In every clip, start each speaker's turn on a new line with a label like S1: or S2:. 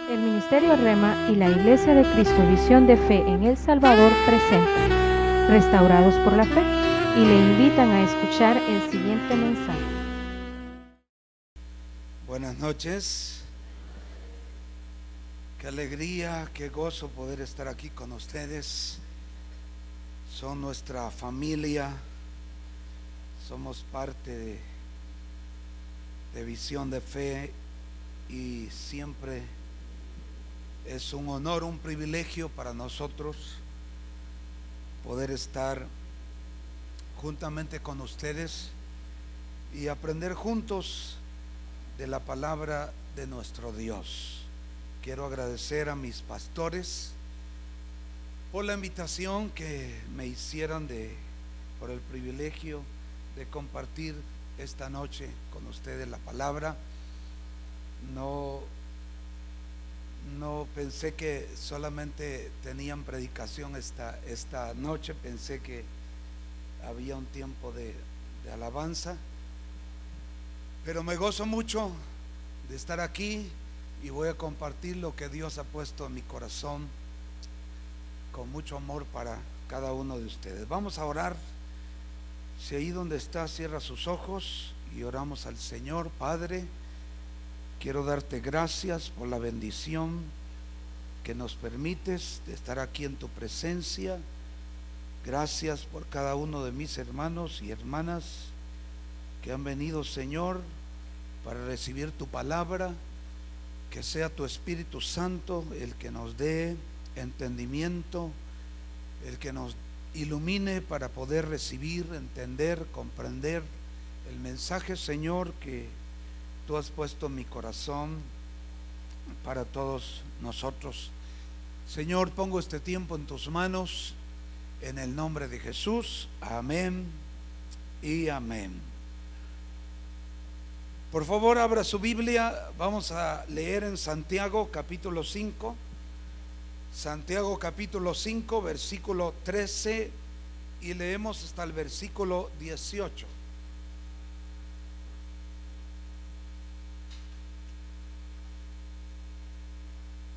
S1: El Ministerio Rema y la Iglesia de Cristo Visión de Fe en El Salvador presentan Restaurados por la Fe y le invitan a escuchar el siguiente mensaje.
S2: Buenas noches. Qué alegría, qué gozo poder estar aquí con ustedes. Son nuestra familia, somos parte de Visión de Fe y siempre es un honor, un privilegio para nosotros poder estar juntamente con ustedes y aprender juntos de la palabra de nuestro Dios. Quiero agradecer a mis pastores por la invitación que me hicieron, por el privilegio de compartir esta noche con ustedes la palabra. No pensé que solamente tenían predicación esta noche, pensé que había un tiempo de alabanza, pero me gozo mucho de estar aquí y voy a compartir lo que Dios ha puesto en mi corazón con mucho amor para cada uno de ustedes. Vamos a orar. Si ahí donde está, cierra sus ojos y oramos al Señor. Padre, quiero darte gracias por la bendición que nos permites de estar aquí en tu presencia. Gracias por cada uno de mis hermanos y hermanas que han venido, Señor, para recibir tu palabra. Que sea tu Espíritu Santo el que nos dé entendimiento, el que nos ilumine para poder recibir, entender, comprender el mensaje, Señor, que tú has puesto en mi corazón para todos nosotros. Señor, pongo este tiempo en tus manos, en el nombre de Jesús. Amén y amén. Por favor, abra su Biblia. Vamos a leer en Santiago capítulo 5. Santiago capítulo 5, versículo 13, y leemos hasta el versículo 18.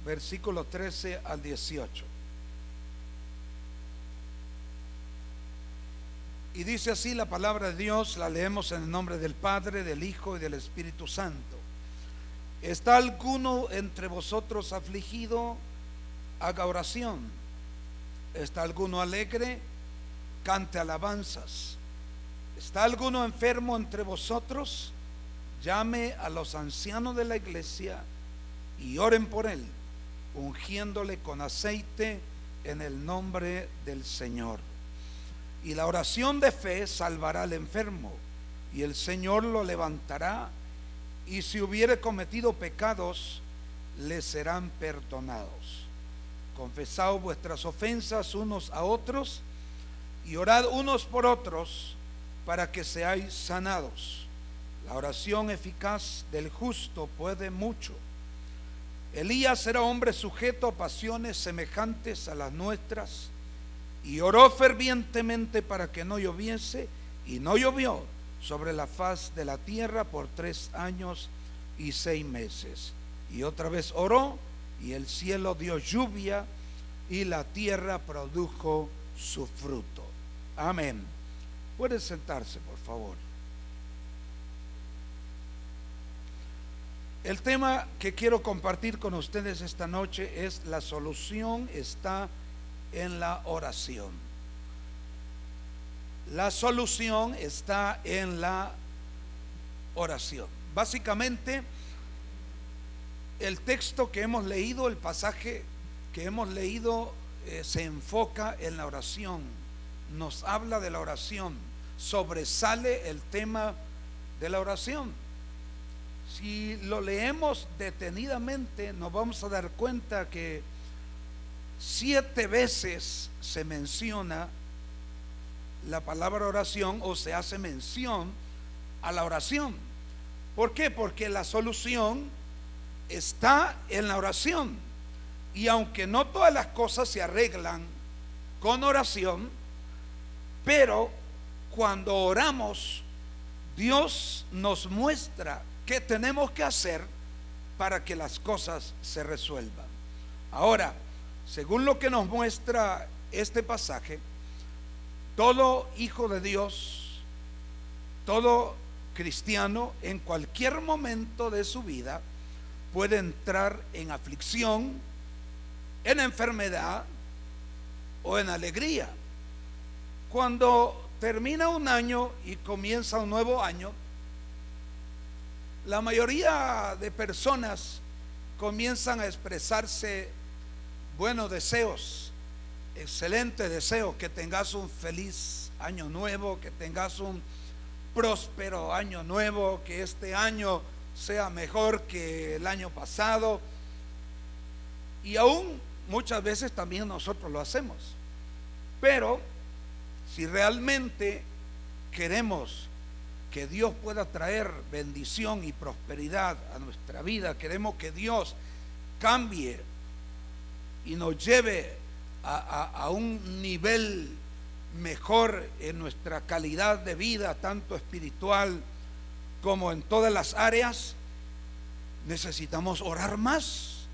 S2: Versículo 13 al 18. Y dice así la palabra de Dios, la leemos en el nombre del Padre, del Hijo y del Espíritu Santo. ¿Está alguno entre vosotros afligido? Haga oración. ¿Está alguno alegre? Cante alabanzas. ¿Está alguno enfermo entre vosotros? Llame a los ancianos de la iglesia y oren por él, ungiéndole con aceite en el nombre del Señor. Y la oración de fe salvará al enfermo, y el Señor lo levantará, y si hubiere cometido pecados, le serán perdonados. Confesad vuestras ofensas unos a otros, y orad unos por otros, para que seáis sanados. La oración eficaz del justo puede mucho. Elías era hombre sujeto a pasiones semejantes a las nuestras, y oró fervientemente para que no lloviese, y no llovió sobre la faz de la tierra por 3 años y 6 meses. Y otra vez oró, y el cielo dio lluvia, y la tierra produjo su fruto. Amén. Pueden sentarse, por favor. El tema que quiero compartir con ustedes esta noche es: la solución está en la oración. La solución está en la oración. Básicamente, el texto que hemos leído, el pasaje que hemos leído, se enfoca en la oración, nos habla de la oración, sobresale el tema de la oración. Si lo leemos detenidamente, nos vamos a dar cuenta que 7 veces se menciona la palabra oración, o se hace mención a la oración. ¿Por qué? Porque la solución está en la oración. Y aunque no todas las cosas se arreglan con oración, pero cuando oramos, Dios nos muestra qué tenemos que hacer para que las cosas se resuelvan. Ahora, según lo que nos muestra este pasaje, todo hijo de Dios, todo cristiano, en cualquier momento de su vida puede entrar en aflicción, en enfermedad o en alegría. Cuando termina un año y comienza un nuevo año, la mayoría de personas comienzan a expresarse buenos deseos, excelentes deseos, que tengas un feliz año nuevo, que tengas un próspero año nuevo, que este año sea mejor que el año pasado. Y aún muchas veces también nosotros lo hacemos. Pero si realmente queremos que Dios pueda traer bendición y prosperidad a nuestra vida, queremos que Dios cambie y nos lleve a un nivel mejor en nuestra calidad de vida, tanto espiritual como en todas las áreas, necesitamos orar más,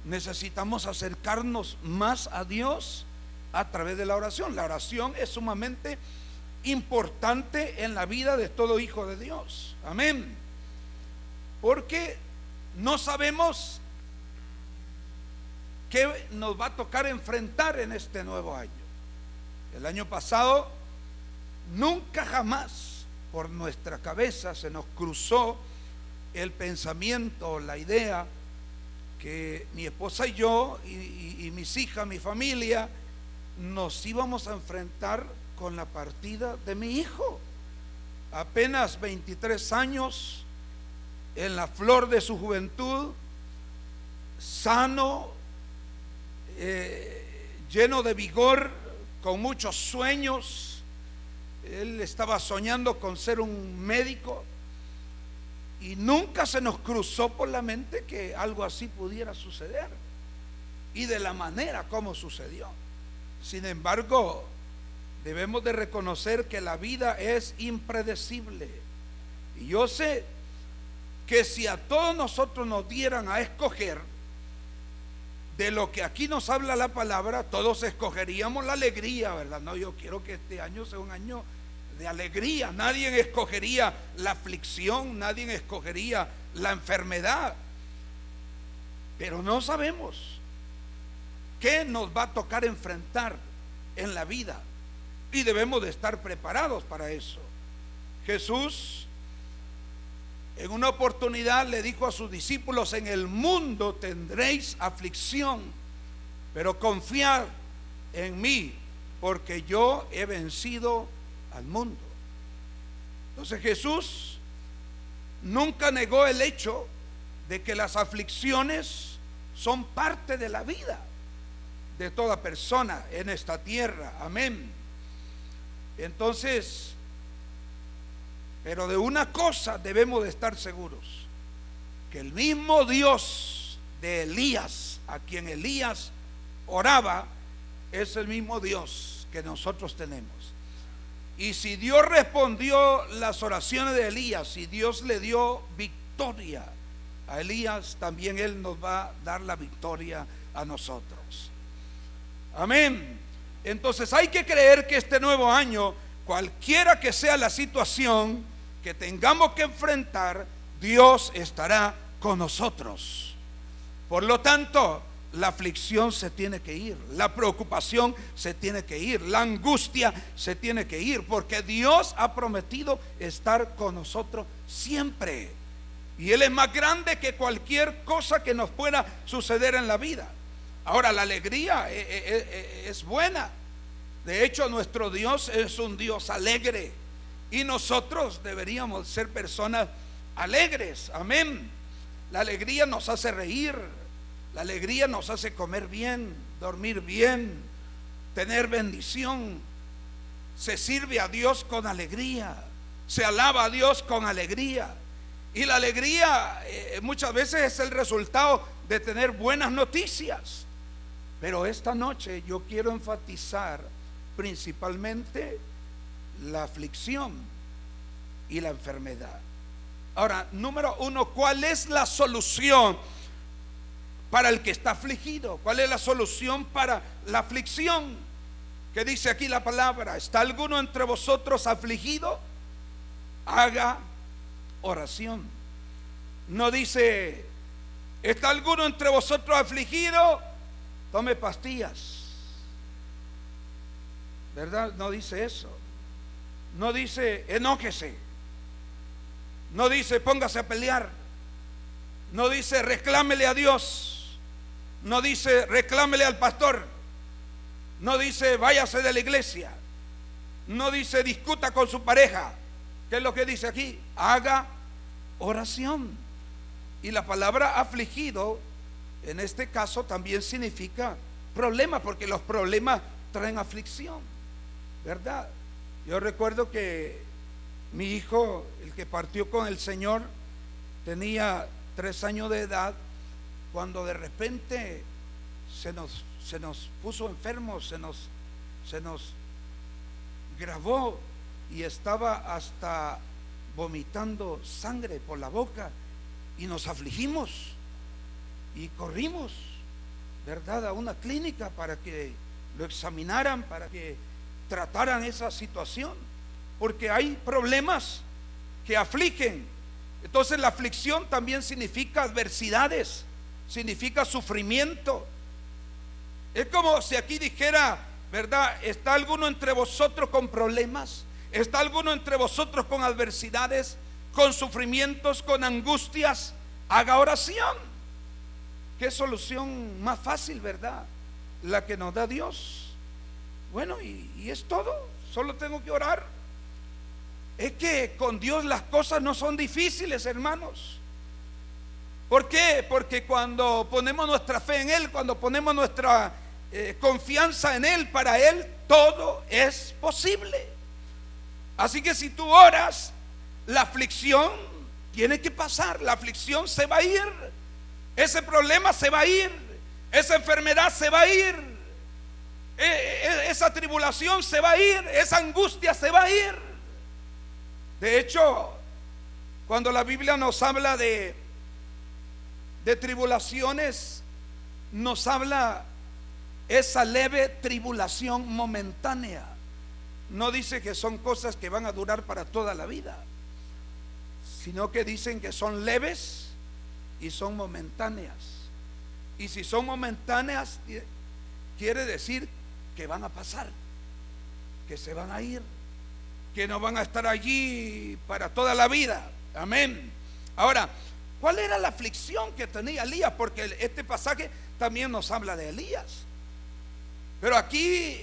S2: necesitamos acercarnos más a Dios a través de la oración. La oración es sumamente importante en la vida de todo hijo de Dios. Amén. Porque no sabemos qué nos va a tocar enfrentar en este nuevo año. El año pasado nunca jamás por nuestra cabeza se nos cruzó el pensamiento, la idea que mi esposa y yo y mis hijas, mi familia, nos íbamos a enfrentar con la partida de mi hijo. Apenas 23 años, en la flor de su juventud, sano, lleno de vigor, con muchos sueños. Él estaba soñando con ser un médico y nunca se nos cruzó por la mente que algo así pudiera suceder y de la manera como sucedió. Sin embargo, debemos de reconocer que la vida es impredecible, y yo sé que si a todos nosotros nos dieran a escoger de lo que aquí nos habla la palabra, todos escogeríamos la alegría, ¿verdad? No, yo quiero que este año sea un año de alegría. Nadie escogería la aflicción, nadie escogería la enfermedad, pero no sabemos qué nos va a tocar enfrentar en la vida y debemos de estar preparados para eso. Jesús en una oportunidad le dijo a sus discípulos: en el mundo tendréis aflicción, pero confiad en mí, porque yo he vencido al mundo. Entonces Jesús nunca negó el hecho de que las aflicciones son parte de la vida de toda persona en esta tierra. Amén. Entonces, pero de una cosa debemos de estar seguros: que el mismo Dios de Elías, a quien Elías oraba, es el mismo Dios que nosotros tenemos. Y si Dios respondió las oraciones de Elías, si Dios le dio victoria a Elías, también Él nos va a dar la victoria a nosotros. Amén. Entonces hay que creer que este nuevo año, cualquiera que sea la situación que tengamos que enfrentar, Dios estará con nosotros. Por lo tanto, la aflicción se tiene que ir, la preocupación se tiene que ir, la angustia se tiene que ir, porque Dios ha prometido estar con nosotros siempre, y Él es más grande que cualquier cosa que nos pueda suceder en la vida. Ahora, la alegría es buena. De hecho, nuestro Dios es un Dios alegre, y nosotros deberíamos ser personas alegres. Amén. La alegría nos hace reír, la alegría nos hace comer bien, dormir bien, tener bendición. Se sirve a Dios con alegría, se alaba a Dios con alegría. Y la alegría muchas veces es el resultado de tener buenas noticias. Pero esta noche yo quiero enfatizar principalmente la aflicción y la enfermedad. Ahora, número uno, ¿cuál es la solución para el que está afligido? ¿Cuál es la solución para la aflicción? ¿Qué dice aquí la palabra? ¿Está alguno entre vosotros afligido? Haga oración. No dice, ¿está alguno entre vosotros afligido? Tome pastillas, ¿verdad? No dice eso. No dice, enójese. No dice, póngase a pelear. No dice, reclámele a Dios. No dice, reclámele al pastor. No dice, váyase de la iglesia. No dice, discuta con su pareja. ¿Qué es lo que dice aquí? Haga oración. Y la palabra afligido en este caso también significa problema, porque los problemas traen aflicción, ¿verdad? Yo recuerdo que mi hijo, el que partió con el Señor, tenía 3 años de edad cuando de repente se nos puso enfermo, se nos grabó y estaba hasta vomitando sangre por la boca, y nos afligimos y corrimos, ¿verdad?, a una clínica para que lo examinaran, para que trataran esa situación, porque hay problemas que afligen. Entonces la aflicción también significa adversidades, significa sufrimiento. Es como si aquí dijera, ¿verdad?, ¿está alguno entre vosotros con problemas? ¿Está alguno entre vosotros con adversidades, con sufrimientos, con angustias? Haga oración. Qué solución más fácil, ¿verdad?, la que nos da Dios. Bueno, y es todo. Solo tengo que orar. Es que con Dios las cosas no son difíciles, hermanos. ¿Por qué? Porque cuando ponemos nuestra fe en Él, cuando ponemos nuestra confianza en Él, para Él todo es posible. Así que si tú oras, la aflicción tiene que pasar, la aflicción se va a ir, ese problema se va a ir, esa enfermedad se va a ir, esa tribulación se va a ir, esa angustia se va a ir. De hecho, cuando la Biblia nos habla de tribulaciones, nos habla esa leve tribulación momentánea. No dice que son cosas que van a durar para toda la vida, sino que dicen que son leves y son momentáneas. Y si son momentáneas, quiere decir que van a pasar, que se van a ir, que no van a estar allí para toda la vida. Amén. Ahora, ¿cuál era la aflicción que tenía Elías? Porque este pasaje también nos habla de Elías. Pero aquí,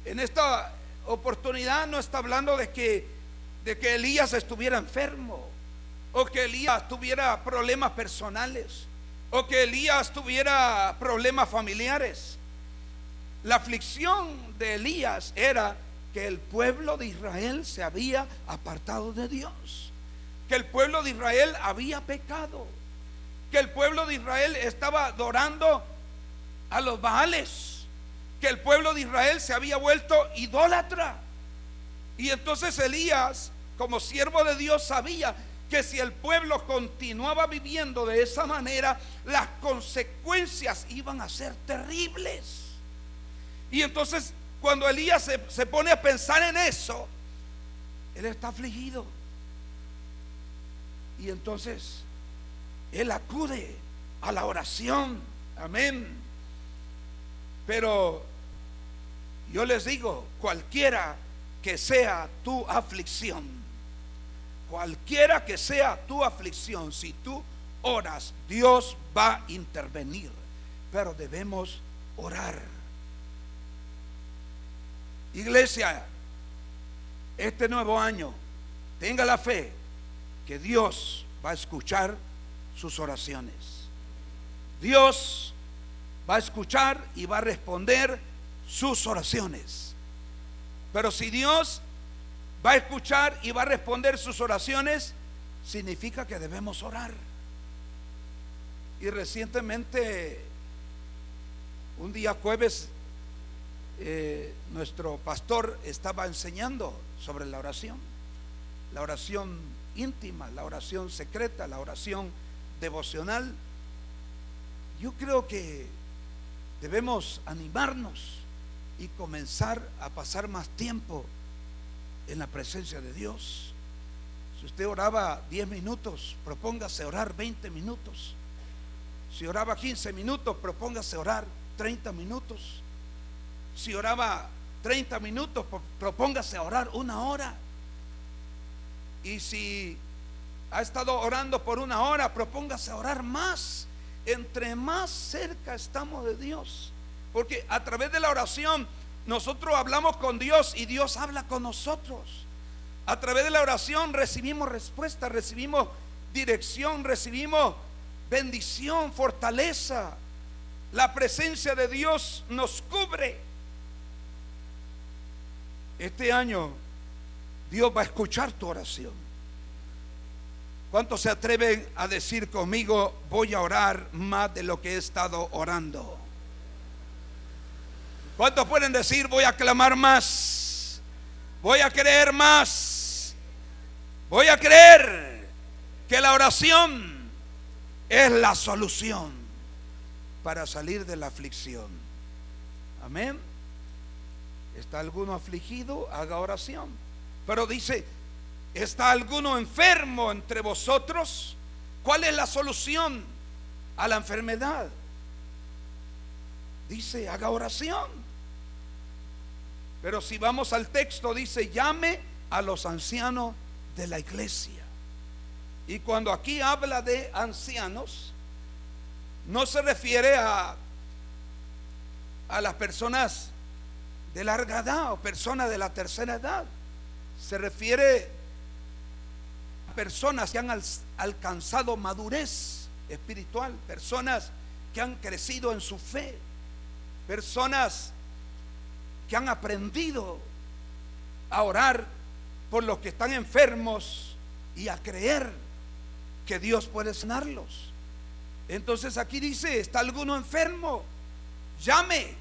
S2: en esta oportunidad, no está hablando de que Elías estuviera enfermo, o que Elías tuviera problemas personales, o que Elías tuviera problemas familiares. La aflicción de Elías era que el pueblo de Israel se había apartado de Dios, que el pueblo de Israel había pecado, que el pueblo de Israel estaba adorando a los Baales, que el pueblo de Israel se había vuelto idólatra. Y entonces Elías, como siervo de Dios, sabía que si el pueblo continuaba viviendo de esa manera, las consecuencias iban a ser terribles. Y entonces, cuando Elías se pone a pensar en eso, él está afligido. Y entonces él acude a la oración. Amén. Pero yo les digo, cualquiera que sea tu aflicción, cualquiera que sea tu aflicción, si tú oras, Dios va a intervenir. Pero debemos orar. Iglesia, este nuevo año, tenga la fe que Dios va a escuchar sus oraciones. Dios va a escuchar y va a responder sus oraciones. Pero si Dios va a escuchar y va a responder sus oraciones, significa que debemos orar. Y recientemente, un día jueves, nuestro pastor estaba enseñando sobre la oración íntima, la oración secreta, la oración devocional. Yo creo que debemos animarnos y comenzar a pasar más tiempo en la presencia de Dios. Si usted oraba 10 minutos, propóngase orar 20 minutos. Si oraba 15 minutos, propóngase orar 30 minutos. Si oraba 30 minutos, propóngase a orar 1 hora. Y si ha estado orando por 1 hora, propóngase a orar más. Entre más cerca estamos de Dios, porque a través de la oración nosotros hablamos con Dios y Dios habla con nosotros. A través de la oración recibimos respuesta, recibimos dirección, recibimos bendición, fortaleza. La presencia de Dios nos cubre. Este año Dios va a escuchar tu oración. ¿Cuántos se atreven a decir conmigo: voy a orar más de lo que he estado orando? ¿Cuántos pueden decir: voy a clamar más, voy a creer más, voy a creer que la oración es la solución para salir de la aflicción? Amén. ¿Está alguno afligido? Haga oración. Pero dice: ¿está alguno enfermo entre vosotros? ¿Cuál es la solución a la enfermedad? Dice: haga oración. Pero si vamos al texto, dice: llame a los ancianos de la iglesia. Y cuando aquí habla de ancianos, no se refiere a las personas de larga edad o personas de la tercera edad. Se refiere a personas que han alcanzado madurez espiritual, personas que han crecido en su fe, personas que han aprendido a orar por los que están enfermos y a creer que Dios puede sanarlos. Entonces aquí dice: ¿está alguno enfermo? Llame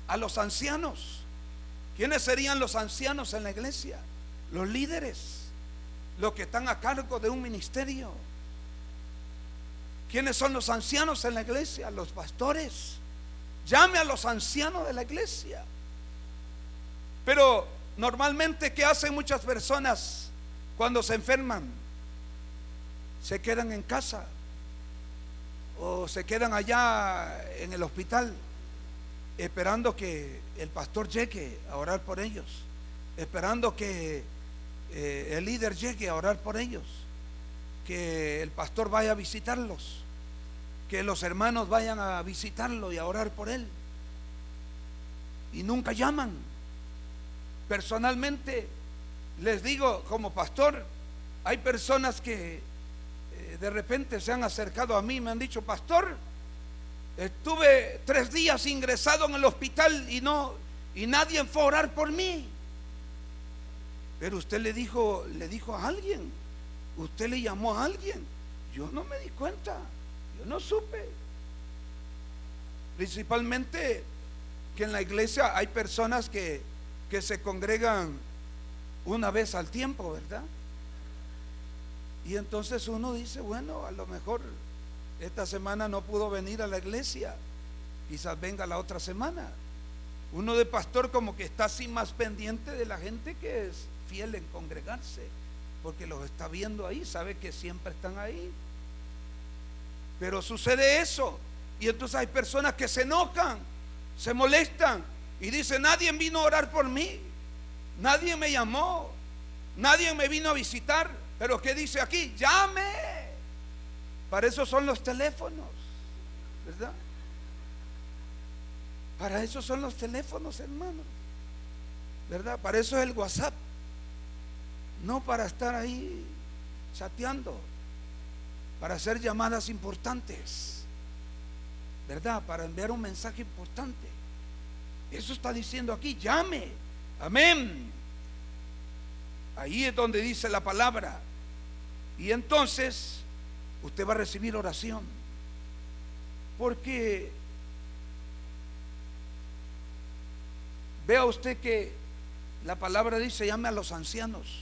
S2: a los ancianos. ¿Quiénes serían los ancianos en la iglesia? Los líderes, los que están a cargo de un ministerio. ¿Quiénes son los ancianos en la iglesia? Los pastores. Llame a los ancianos de la iglesia. Pero normalmente, ¿qué hacen muchas personas cuando se enferman? Se quedan en casa o se quedan allá en el hospital esperando que el pastor llegue a orar por ellos, esperando que el líder llegue a orar por ellos, que el pastor vaya a visitarlos, que los hermanos vayan a visitarlo y a orar por él, y nunca llaman. Personalmente les digo, como pastor, hay personas que de repente se han acercado a mí y me han dicho: pastor, estuve 3 días ingresado en el hospital y nadie fue a orar por mí. Pero usted le dijo a alguien, usted le llamó a alguien. Yo no me di cuenta, yo no supe. Principalmente que en la iglesia hay personas que se congregan una vez al tiempo, ¿verdad? Y entonces uno dice: bueno, a lo mejor esta semana no pudo venir a la iglesia, quizás venga la otra semana. Uno de pastor como que está así más pendiente de la gente que es fiel en congregarse, porque los está viendo ahí, sabe que siempre están ahí. Pero sucede eso, y entonces hay personas que se enojan, se molestan y dicen: nadie vino a orar por mí, nadie me llamó, nadie me vino a visitar. Pero ¿qué dice aquí? Llame. Para eso son los teléfonos, ¿verdad? Para eso son los teléfonos, hermanos, ¿verdad? Para eso es el WhatsApp, no para estar ahí chateando, para hacer llamadas importantes, ¿verdad? Para enviar un mensaje importante. Eso está diciendo aquí: llame. Amén. Ahí es donde dice la palabra. Y entonces usted va a recibir oración, porque vea usted que la palabra dice: llame a los ancianos.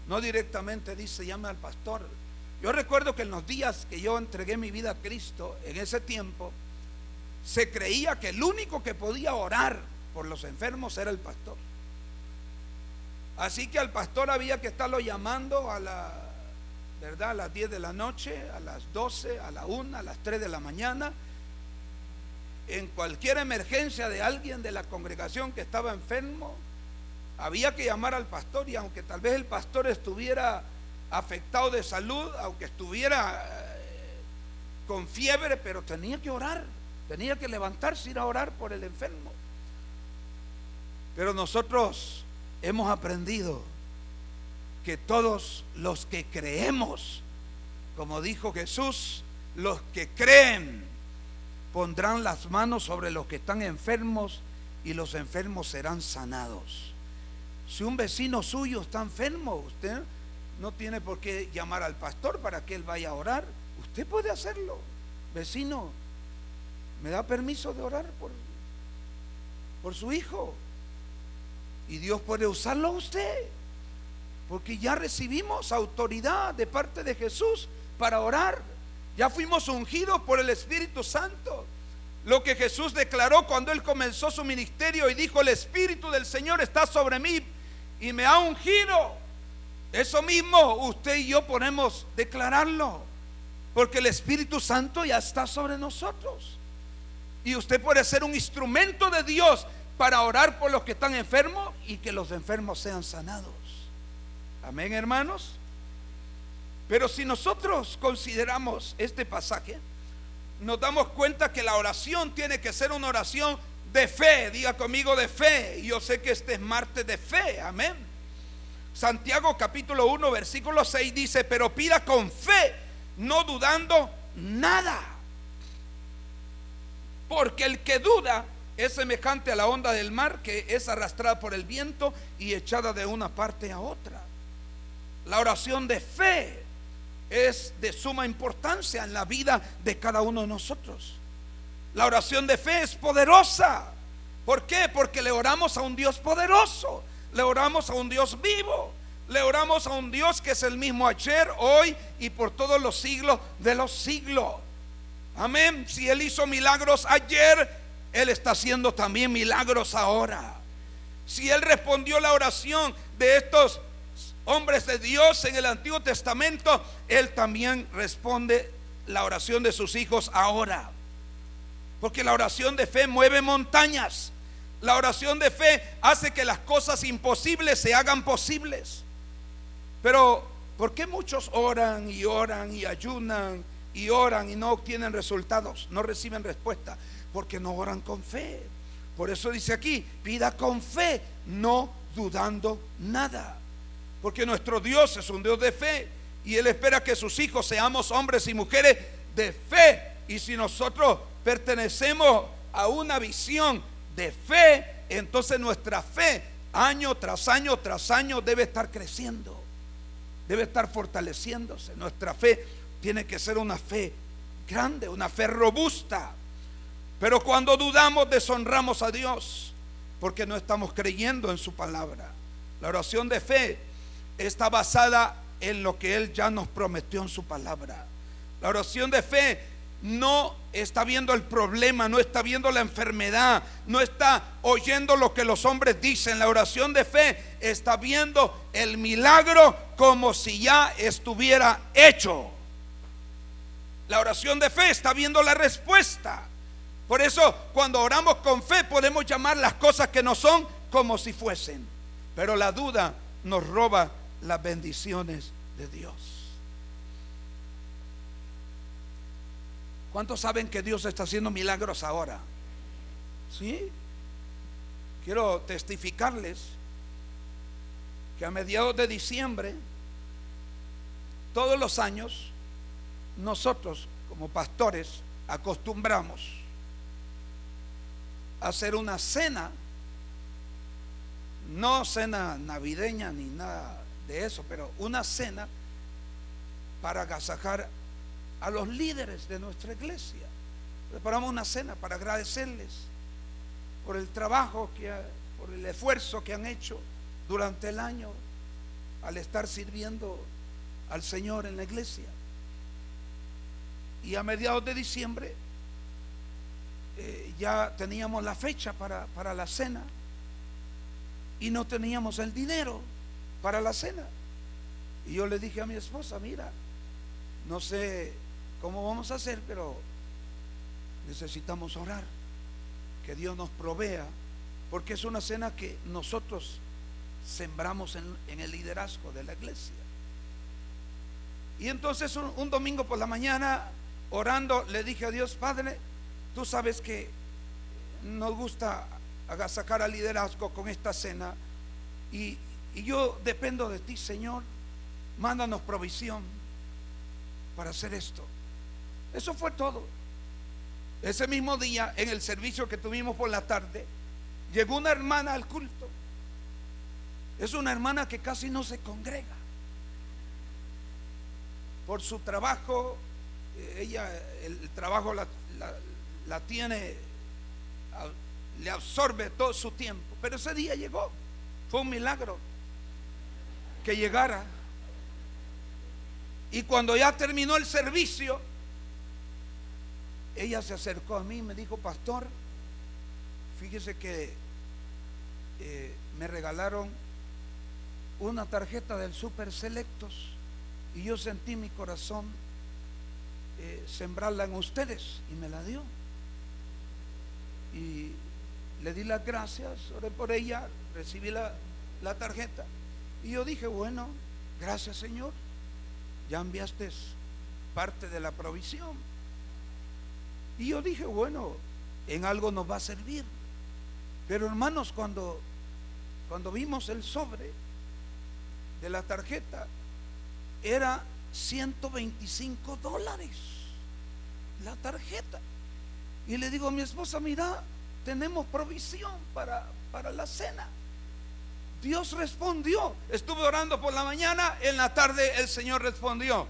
S2: No directamente dice llame al pastor. Yo recuerdo que en los días que yo entregué mi vida a Cristo, en ese tiempo, se creía que el único que podía orar por los enfermos era el pastor. Así que al pastor había que estarlo llamando a las 10 de la noche, a las 12, a la 1, a las 3 de la mañana. En cualquier emergencia de alguien de la congregación que estaba enfermo, había que llamar al pastor, y aunque tal vez el pastor estuviera afectado de salud, aunque estuviera con fiebre, pero tenía que orar, tenía que levantarse y ir a orar por el enfermo. Pero nosotros hemos aprendido que todos los que creemos, como dijo Jesús, los que creen pondrán las manos sobre los que están enfermos y los enfermos serán sanados. Si un vecino suyo está enfermo, usted no tiene por qué llamar al pastor para que él vaya a orar. Usted puede hacerlo. Vecino, ¿me da permiso de orar por su hijo? Y Dios puede usarlo a usted, porque ya recibimos autoridad de parte de Jesús para orar. Ya fuimos ungidos por el Espíritu Santo. Lo que Jesús declaró cuando Él comenzó su ministerio y dijo: el Espíritu del Señor está sobre mí y me ha ungido. Eso mismo usted y yo podemos declararlo, porque el Espíritu Santo ya está sobre nosotros. Y usted puede ser un instrumento de Dios para orar por los que están enfermos y que los enfermos sean sanados. Amén, hermanos. Pero si nosotros consideramos este pasaje, nos damos cuenta que la oración tiene que ser una oración de fe. Diga conmigo, de fe. Y yo sé que este es martes de fe. Amén. Santiago capítulo 1 versículo 6 dice: pero pida con fe, no dudando nada, porque el que duda es semejante a la onda del mar, que es arrastrada por el viento y echada de una parte a otra. La oración de fe es de suma importancia en la vida de cada uno de nosotros. La oración de fe es poderosa. ¿Por qué? Porque le oramos a un Dios poderoso, le oramos a un Dios vivo, le oramos a un Dios que es el mismo ayer, hoy y por todos los siglos de los siglos. Amén. Si Él hizo milagros ayer, Él está haciendo también milagros ahora. Si Él respondió la oración de estos hombres de Dios en el Antiguo Testamento, Él también responde la oración de sus hijos ahora. Porque la oración de fe mueve montañas. La oración de fe hace que las cosas imposibles se hagan posibles. Pero ¿por qué muchos oran y oran y ayunan y oran y no obtienen resultados, no reciben respuesta? Porque no oran con fe. Por eso dice aquí: pida con fe, no dudando nada. Porque nuestro Dios es un Dios de fe, y Él espera que sus hijos seamos hombres y mujeres de fe. Y si nosotros pertenecemos a una visión de fe, entonces nuestra fe año tras año tras año debe estar creciendo, debe estar fortaleciéndose. Nuestra fe tiene que ser una fe grande, una fe robusta. Pero cuando dudamos, deshonramos a Dios, porque no estamos creyendo en su palabra. La oración de fe está basada en lo que Él ya nos prometió en su palabra. La oración de fe no está viendo el problema, no está viendo la enfermedad, no está oyendo lo que los hombres dicen. La oración de fe está viendo el milagro como si ya estuviera hecho. La oración de fe está viendo la respuesta. Por eso cuando oramos con fe podemos llamar las cosas que no son como si fuesen. Pero la duda nos roba las bendiciones de Dios. ¿Cuántos saben que Dios está haciendo milagros ahora? ¿Sí? Quiero testificarles que a mediados de diciembre, todos los años, nosotros como pastores acostumbramos a hacer una cena, no cena navideña ni nada de eso, pero una cena para agasajar a los líderes de nuestra iglesia. Preparamos una cena para agradecerles por el trabajo por el esfuerzo que han hecho durante el año. al estar sirviendo al Señor en la iglesia. Y a mediados de diciembre ya teníamos la fecha para la cena y no teníamos el dinero para la cena. Y yo le dije a mi esposa: mira, no sé cómo vamos a hacer, pero necesitamos orar, que Dios nos provea, porque es una cena que nosotros sembramos en el liderazgo de la iglesia. Y entonces un domingo por la mañana, orando, le dije a Dios: Padre, tú sabes que nos gusta agasajar al liderazgo con esta cena, y yo dependo de ti, Señor. Mándanos provisión para hacer esto. Eso fue todo. Ese mismo día, en el servicio que tuvimos por la tarde, llegó una hermana al culto. Es una hermana que casi no se congrega por su trabajo. Ella, el trabajo la tiene, le absorbe todo su tiempo. Pero ese día llegó. Fue un milagro que llegara. Y cuando ya terminó el servicio, ella se acercó a mí y me dijo: pastor, fíjese que me regalaron una tarjeta del Super Selectos y yo sentí mi corazón sembrarla en ustedes, y me la dio. Y le di las gracias, oré por ella, recibí la tarjeta, y yo dije: bueno, gracias, Señor, ya enviaste parte de la provisión. Y yo dije: bueno, en algo nos va a servir. Pero hermanos, cuando vimos el sobre de la tarjeta, era $125 la tarjeta. Y le digo a mi esposa: mira, tenemos provisión para la cena. Dios respondió. Estuve orando por la mañana, en la tarde el Señor respondió.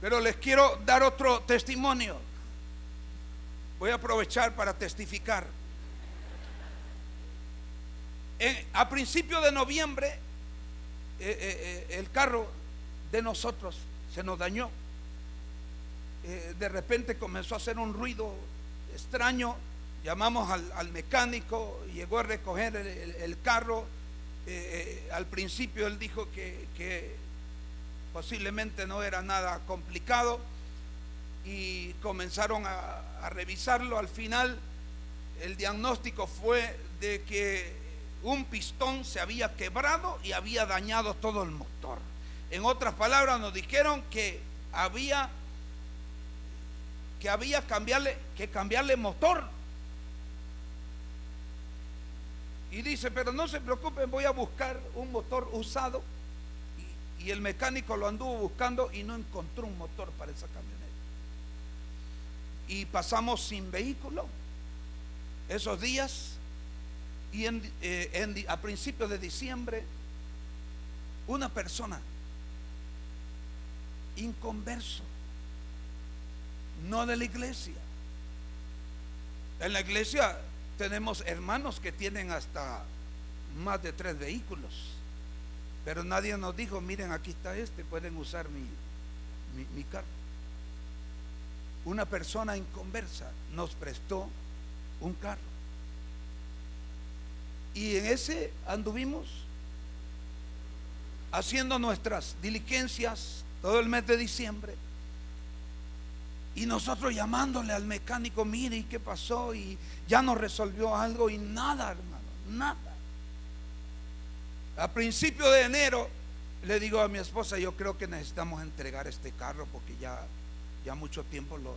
S2: Pero les quiero dar otro testimonio. Voy a aprovechar para testificar. A principios de noviembre, el carro de nosotros se nos dañó. De repente comenzó a hacer un ruido extraño. Llamamos al mecánico, llegó a recoger el carro. Al principio él dijo que posiblemente no era nada complicado, y comenzaron a revisarlo. Al final el diagnóstico fue de que un pistón se había quebrado y había dañado todo el motor. En otras palabras, nos dijeron que había que cambiarle motor. Y dice: pero no se preocupen, voy a buscar un motor usado. Y el mecánico lo anduvo buscando y no encontró un motor para esa camioneta. Y pasamos sin vehículo esos días. Y a principios de diciembre, una persona inconverso, no de la iglesia. En la iglesia tenemos hermanos que tienen hasta más de 3 vehículos, pero nadie nos dijo: miren, aquí está pueden usar mi carro. Una persona inconversa nos prestó un carro, y en ese anduvimos haciendo nuestras diligencias todo el mes de diciembre. Y nosotros llamándole al mecánico: mire, ¿y qué pasó? Y ya nos resolvió algo, y nada, hermano, nada. A principio de enero le digo a mi esposa: yo creo que necesitamos entregar este carro, porque ya mucho tiempo lo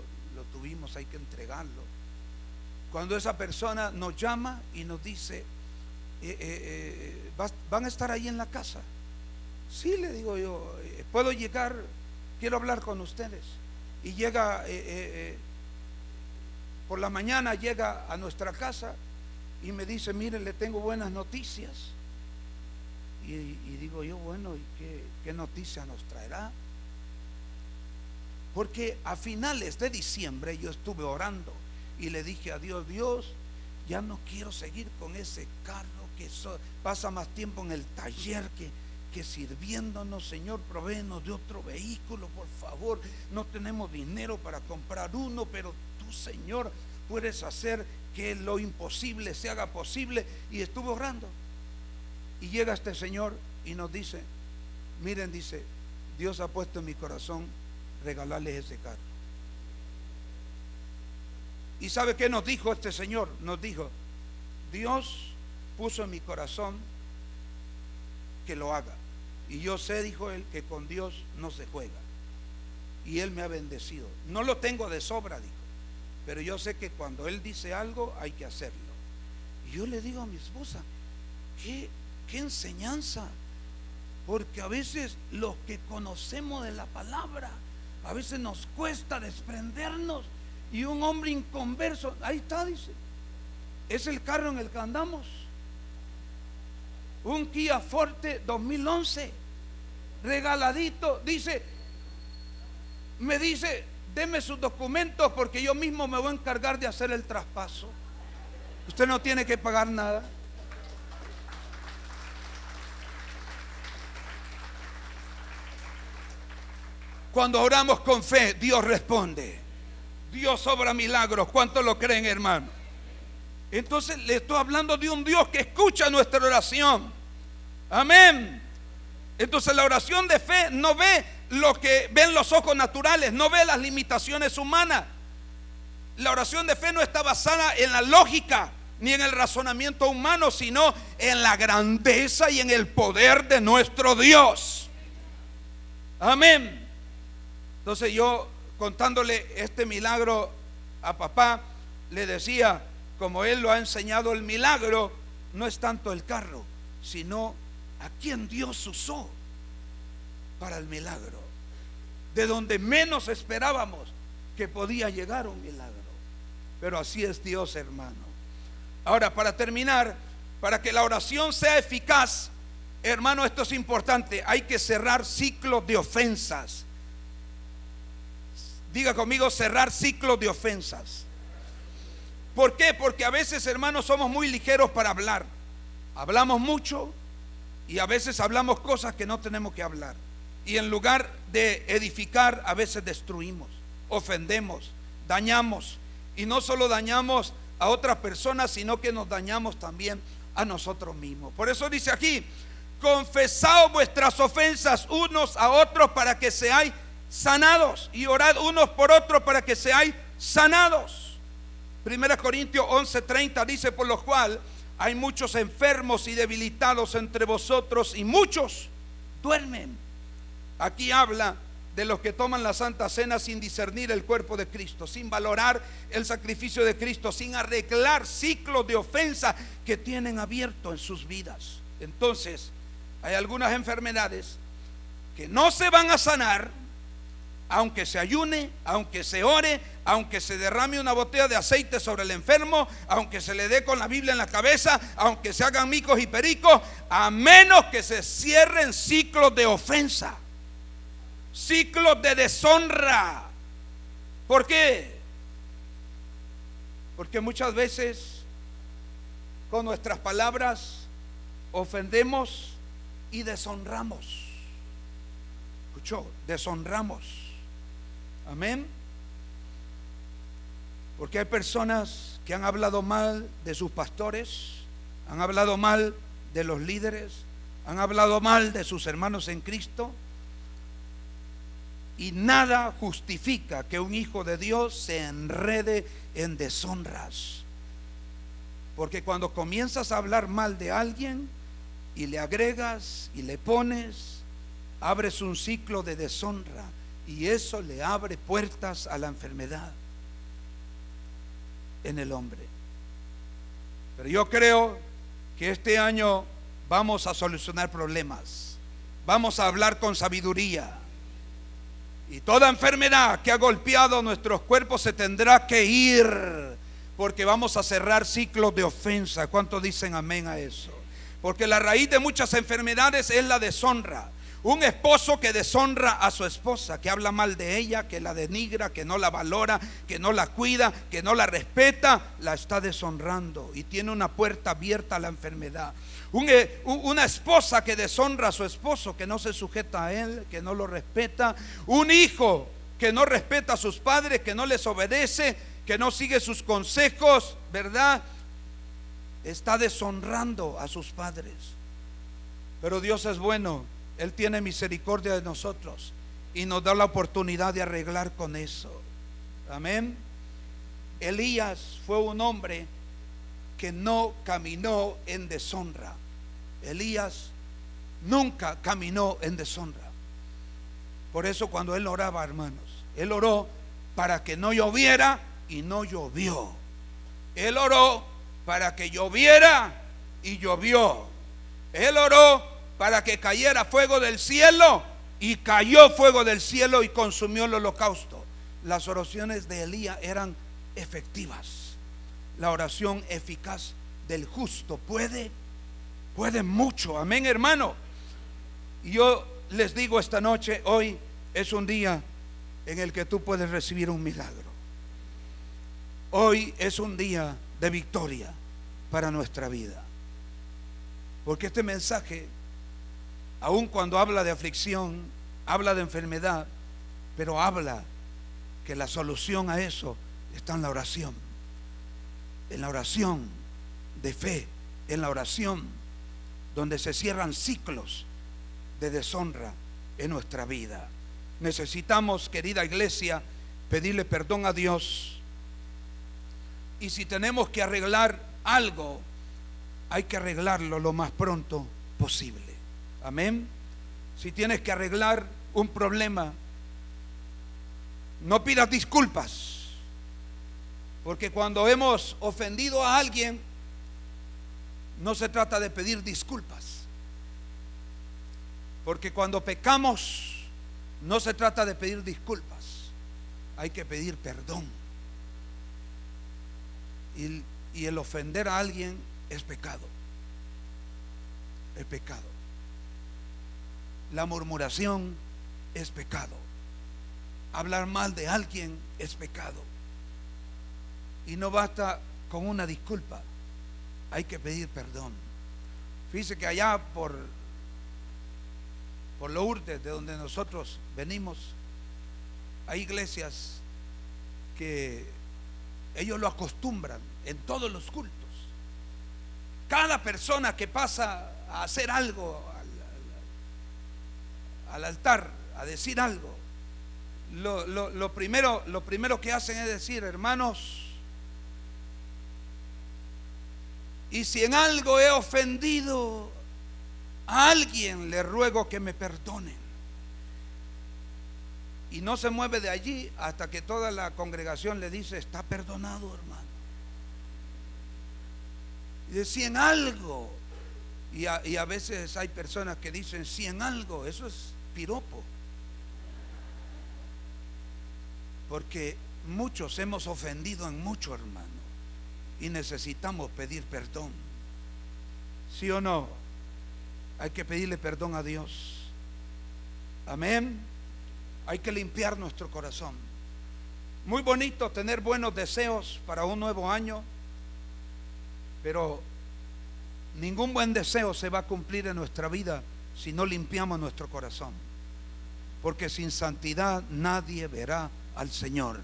S2: tuvimos, hay que entregarlo. Cuando esa persona nos llama y nos dice: ¿van a estar ahí en la casa? Sí, le digo yo, ¿puedo llegar? Quiero hablar con ustedes. Y llega por la mañana, llega a nuestra casa y me dice: miren, le tengo buenas noticias. Y digo yo: bueno, ¿y qué noticia nos traerá? Porque a finales de diciembre yo estuve orando y le dije a Dios: Dios, ya no quiero seguir con ese carro que pasa más tiempo en el taller que sirviéndonos, Señor, provéenos de otro vehículo, por favor. No tenemos dinero para comprar uno, pero tú, Señor, puedes hacer que lo imposible se haga posible. Y estuve orando. Y llega este señor y nos dice: miren, dice, Dios ha puesto en mi corazón regalarles ese carro. ¿Y sabe qué nos dijo este señor? Nos dijo: Dios puso en mi corazón que lo haga. Y yo sé, dijo él, que con Dios no se juega. Y Él me ha bendecido. No lo tengo de sobra, dijo, pero yo sé que cuando Él dice algo hay que hacerlo. Y yo le digo a mi esposa: qué enseñanza. Porque a veces los que conocemos de la palabra, a veces nos cuesta desprendernos. Y un hombre inconverso, ahí está, dice, es el carro en el que andamos. Un Kia Forte 2011, regaladito. Dice, me dice: deme sus documentos porque yo mismo me voy a encargar de hacer el traspaso. Usted no tiene que pagar nada. Cuando oramos con fe, Dios responde. Dios obra milagros. ¿Cuántos lo creen, hermano? Entonces le estoy hablando de un Dios que escucha nuestra oración. Amén. Entonces la oración de fe no ve lo que ven los ojos naturales, no ve las limitaciones humanas. La oración de fe no está basada en la lógica ni en el razonamiento humano, sino en la grandeza y en el poder de nuestro Dios. Amén. Entonces yo, contándole este milagro a papá, le decía: como él lo ha enseñado, el milagro no es tanto el carro, sino a quien Dios usó para el milagro, de donde menos esperábamos que podía llegar un milagro. Pero así es Dios, hermano. Ahora, para terminar, para que la oración sea eficaz, hermano, esto es importante: hay que cerrar ciclos de ofensas. Diga conmigo: cerrar ciclos de ofensas. ¿Por qué? Porque a veces, hermanos, somos muy ligeros para hablar. Hablamos mucho y a veces hablamos cosas que no tenemos que hablar. Y en lugar de edificar, a veces destruimos, ofendemos, dañamos. Y no solo dañamos a otras personas, sino que nos dañamos también a nosotros mismos. Por eso dice aquí: confesaos vuestras ofensas unos a otros para que seáis sanados, y orad unos por otros para que seáis sanados. 1 Corintios 11:30 dice: por lo cual hay muchos enfermos y debilitados entre vosotros, y muchos duermen. Aquí habla de los que toman la Santa Cena sin discernir el cuerpo de Cristo, sin valorar el sacrificio de Cristo, sin arreglar ciclos de ofensa que tienen abierto en sus vidas. Entonces, hay algunas enfermedades que no se van a sanar, aunque se ayune, aunque se ore, aunque se derrame una botella de aceite sobre el enfermo, aunque se le dé con la Biblia en la cabeza, aunque se hagan micos y pericos, a menos que se cierren ciclos de ofensa, ciclos de deshonra. ¿Por qué? Porque muchas veces con nuestras palabras ofendemos y deshonramos. ¿Escuchó? Deshonramos. Amén. Porque hay personas que han hablado mal de sus pastores, han hablado mal de los líderes, han hablado mal de sus hermanos en Cristo, y nada justifica que un hijo de Dios se enrede en deshonras. Porque cuando comienzas a hablar mal de alguien y le agregas y le pones, abres un ciclo de deshonra. Y eso le abre puertas a la enfermedad en el hombre. Pero yo creo que este año vamos a solucionar problemas. Vamos a hablar con sabiduría. Y toda enfermedad que ha golpeado nuestros cuerpos se tendrá que ir, porque vamos a cerrar ciclos de ofensa. ¿Cuántos dicen amén a eso? Porque la raíz de muchas enfermedades es la deshonra. Un esposo que deshonra a su esposa, que habla mal de ella, que la denigra, que no la valora, que no la cuida, que no la respeta, la está deshonrando y tiene una puerta abierta a la enfermedad. Una esposa que deshonra a su esposo, que no se sujeta a él, que no lo respeta. Un hijo que no respeta a sus padres, que no les obedece, que no sigue sus consejos, ¿verdad? Está deshonrando a sus padres. Pero Dios es bueno. Él tiene misericordia de nosotros y nos da la oportunidad de arreglar con eso. Amén. Elías fue un hombre que no caminó en deshonra. Elías nunca caminó en deshonra. Por eso cuando él oraba, hermanos, él oró para que no lloviera y no llovió. Él oró para que lloviera y llovió. Él oró para que cayera fuego del cielo y cayó fuego del cielo y consumió el holocausto. Las oraciones de Elías eran efectivas. La oración eficaz del justo puede mucho. Amén, hermano. Y yo les digo esta noche, hoy es un día en el que tú puedes recibir un milagro. Hoy es un día de victoria para nuestra vida. Porque este mensaje, aun cuando habla de aflicción, habla de enfermedad, pero habla que la solución a eso está en la oración. En la oración de fe, en la oración donde se cierran ciclos de deshonra en nuestra vida. Necesitamos, querida iglesia, pedirle perdón a Dios. Y si tenemos que arreglar algo, hay que arreglarlo lo más pronto posible. Amén. Si tienes que arreglar un problema, no pidas disculpas, porque cuando hemos ofendido a alguien, no se trata de pedir disculpas, porque cuando pecamos no se trata de pedir disculpas, hay que pedir perdón. Y el ofender a alguien es pecado. Es pecado. La murmuración es pecado. Hablar mal de alguien es pecado. Y no basta con una disculpa, hay que pedir perdón. Fíjese que allá por Lourdes, de donde nosotros venimos, hay iglesias que ellos lo acostumbran en todos los cultos. Cada persona que pasa a hacer algo al altar, a decir algo, lo primero que hacen es decir: hermanos, y si en algo he ofendido a alguien, le ruego que me perdonen. Y no se mueve de allí hasta que toda la congregación le dice: está perdonado, hermano. Y dice: si en algo, y a veces hay personas que dicen si en algo, eso es piropo, porque muchos hemos ofendido en mucho, hermano, y necesitamos pedir perdón. ¿Sí o no? Hay que pedirle perdón a Dios. Amén. Hay que limpiar nuestro corazón. Muy bonito tener buenos deseos para un nuevo año, pero ningún buen deseo se va a cumplir en nuestra vida si no limpiamos nuestro corazón, porque sin santidad nadie verá al Señor.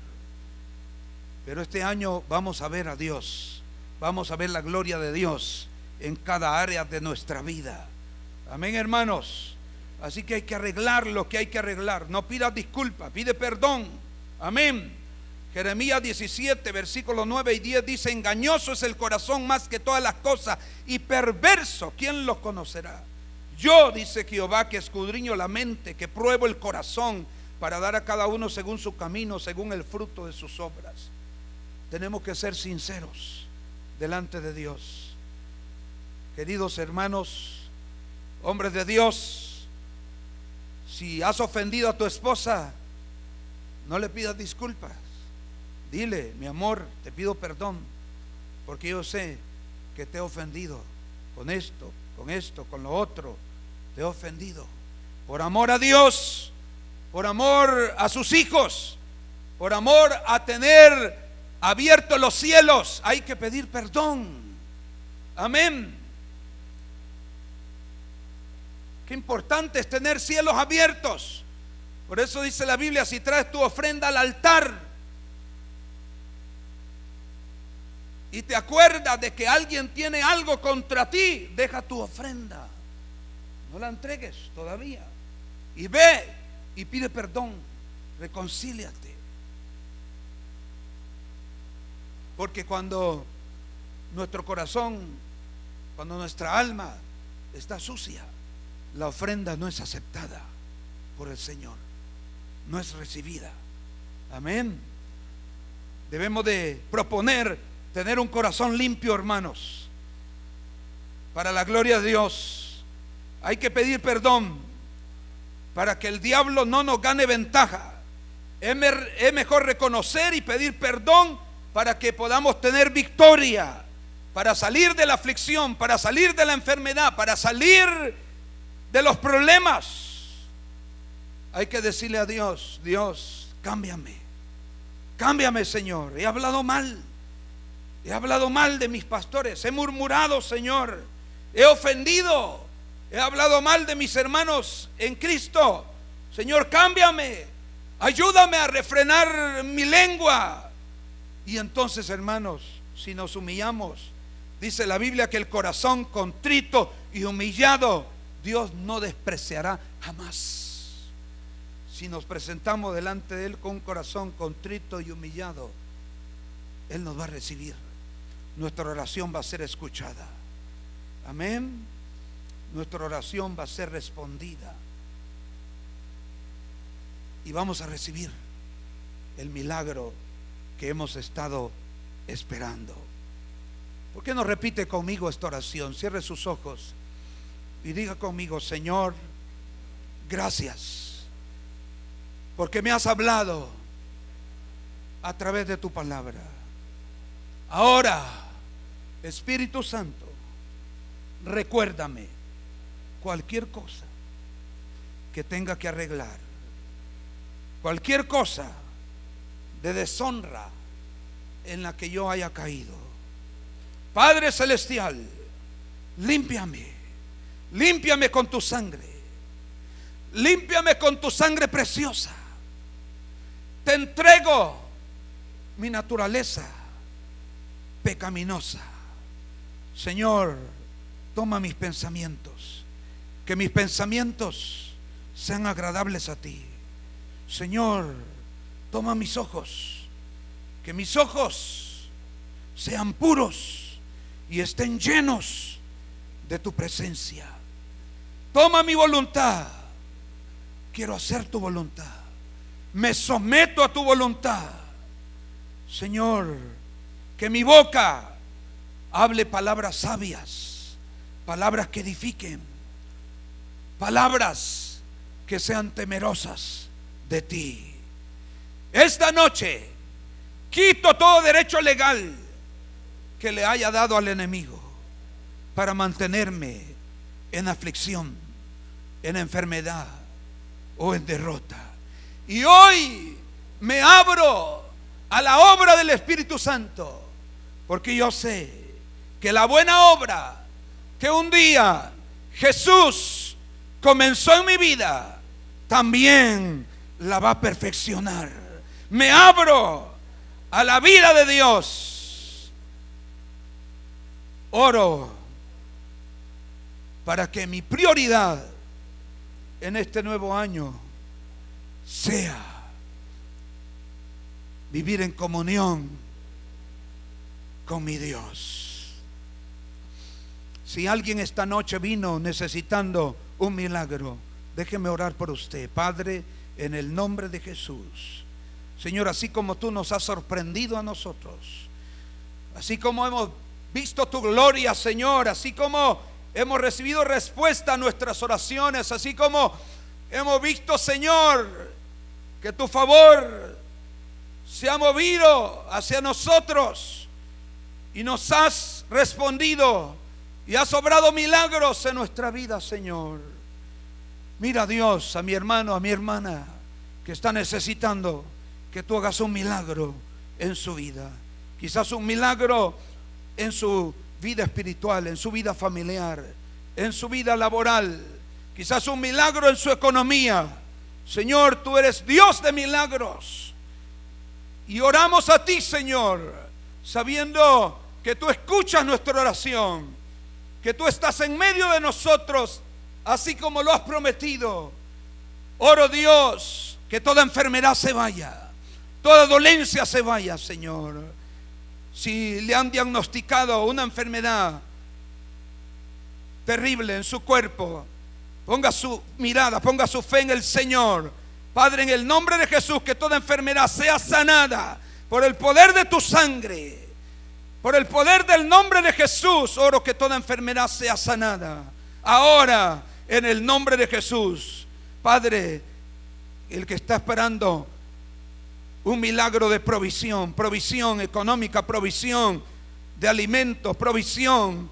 S2: Pero este año vamos a ver a Dios, vamos a ver la gloria de Dios en cada área de nuestra vida. Amén, hermanos. Así que hay que arreglar lo que hay que arreglar. No pidas disculpas, pide perdón. Amén. Jeremías 17, versículos 9 y 10 dice: engañoso es el corazón más que todas las cosas y perverso, ¿quién lo conocerá? Yo, dice Jehová, que escudriño la mente, que pruebo el corazón, para dar a cada uno según su camino, según el fruto de sus obras. Tenemos que ser sinceros delante de Dios. Queridos hermanos, hombres de Dios, si has ofendido a tu esposa, no le pidas disculpas. Dile: mi amor, te pido perdón, porque yo sé que te he ofendido con esto, con lo otro, te he ofendido. por amor a Dios, por amor a sus hijos, por amor a tener abiertos los cielos, hay que pedir perdón. Amén. Qué importante es tener cielos abiertos. Por eso dice la Biblia: si traes tu ofrenda al altar y te acuerdas de que alguien tiene algo contra ti, deja tu ofrenda, no la entregues todavía, y ve y pide perdón, reconcíliate. Porque cuando nuestro corazón, cuando nuestra alma está sucia, la ofrenda no es aceptada por el Señor, no es recibida. Amén. Debemos de proponer tener un corazón limpio, hermanos, para la gloria de Dios. Hay que pedir perdón para que el diablo no nos gane ventaja. Es mejor reconocer y pedir perdón para que podamos tener victoria, para salir de la aflicción, para salir de la enfermedad, para salir de los problemas. Hay que decirle a Dios: Dios, cámbiame, cámbiame, Señor. He hablado mal de mis pastores, he murmurado, Señor, he ofendido, he hablado mal de mis hermanos en Cristo. Señor, cámbiame, ayúdame a refrenar mi lengua. Y entonces, hermanos, si nos humillamos, dice la Biblia que el corazón contrito y humillado Dios no despreciará jamás. Si nos presentamos delante de Él con un corazón contrito y humillado, Él nos va a recibir. Nuestra oración va a ser escuchada. Amén. Nuestra oración va a ser respondida y vamos a recibir el milagro que hemos estado esperando. ¿Por qué no repite conmigo esta oración? Cierre sus ojos y diga conmigo: Señor, gracias, porque me has hablado a través de tu palabra. Ahora, Espíritu Santo, recuérdame cualquier cosa que tenga que arreglar, cualquier cosa de deshonra en la que yo haya caído. Padre celestial, límpiame, límpiame con tu sangre, límpiame con tu sangre preciosa. Te entrego mi naturaleza pecaminosa. Señor, toma mis pensamientos, que mis pensamientos sean agradables a ti. Señor, toma mis ojos, que mis ojos sean puros y estén llenos de tu presencia. Toma mi voluntad, quiero hacer tu voluntad, me someto a tu voluntad. Señor, que mi boca hable palabras sabias, palabras que edifiquen, palabras que sean temerosas de ti. Esta noche quito todo derecho legal que le haya dado al enemigo para mantenerme en aflicción, en enfermedad o en derrota. Y hoy me abro a la obra del Espíritu Santo, porque yo sé que la buena obra que un día Jesús comenzó en mi vida, también la va a perfeccionar. Me abro a la vida de Dios. Oro para que mi prioridad en este nuevo año sea vivir en comunión con mi Dios. Si alguien esta noche vino necesitando un milagro, déjeme orar por usted. Padre, en el nombre de Jesús, Señor, así como tú nos has sorprendido a nosotros, así como hemos visto tu gloria, Señor, así como hemos recibido respuesta a nuestras oraciones, así como hemos visto, Señor, que tu favor se ha movido hacia nosotros y nos has respondido y has obrado milagros en nuestra vida, Señor. Mira, Dios, a mi hermano, a mi hermana que está necesitando que tú hagas un milagro en su vida. Quizás un milagro en su vida espiritual, en su vida familiar, en su vida laboral. Quizás un milagro en su economía. Señor, tú eres Dios de milagros. Y oramos a ti, Señor, sabiendo que tú escuchas nuestra oración, que tú estás en medio de nosotros, así como lo has prometido. Oro, Dios, que toda enfermedad se vaya, toda dolencia se vaya, Señor. Si le han diagnosticado una enfermedad terrible en su cuerpo, ponga su mirada, ponga su fe en el Señor. Padre, en el nombre de Jesús, que toda enfermedad sea sanada por el poder de tu sangre. Por el poder del nombre de Jesús, oro que toda enfermedad sea sanada. Ahora, en el nombre de Jesús. Padre, el que está esperando un milagro de provisión, provisión económica, provisión de alimentos, provisión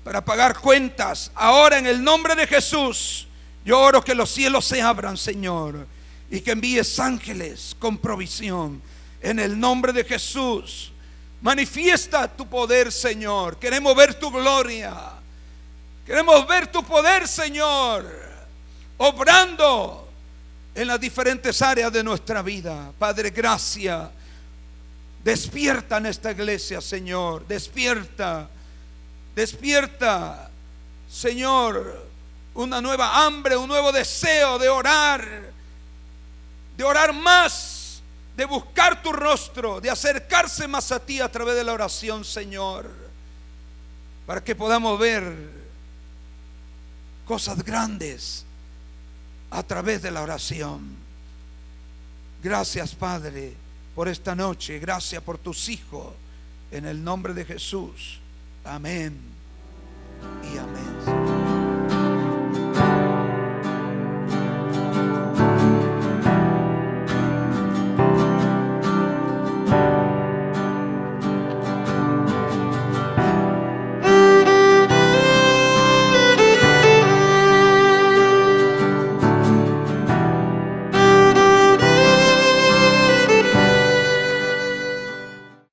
S2: para pagar cuentas. Ahora, en el nombre de Jesús, yo oro que los cielos se abran, Señor, y que envíes ángeles con provisión. En el nombre de Jesús, manifiesta tu poder, Señor. Queremos ver tu gloria. Queremos ver tu poder, Señor, obrando en las diferentes áreas de nuestra vida. Padre, gracias. Despierta en esta iglesia, Señor. Despierta, despierta, Señor, una nueva hambre, un nuevo deseo de orar más, de buscar tu rostro, de acercarse más a ti a través de la oración, Señor, para que podamos ver cosas grandes a través de la oración. Gracias, Padre, por esta noche. Gracias por tus hijos. En el nombre de Jesús. Amén y amén.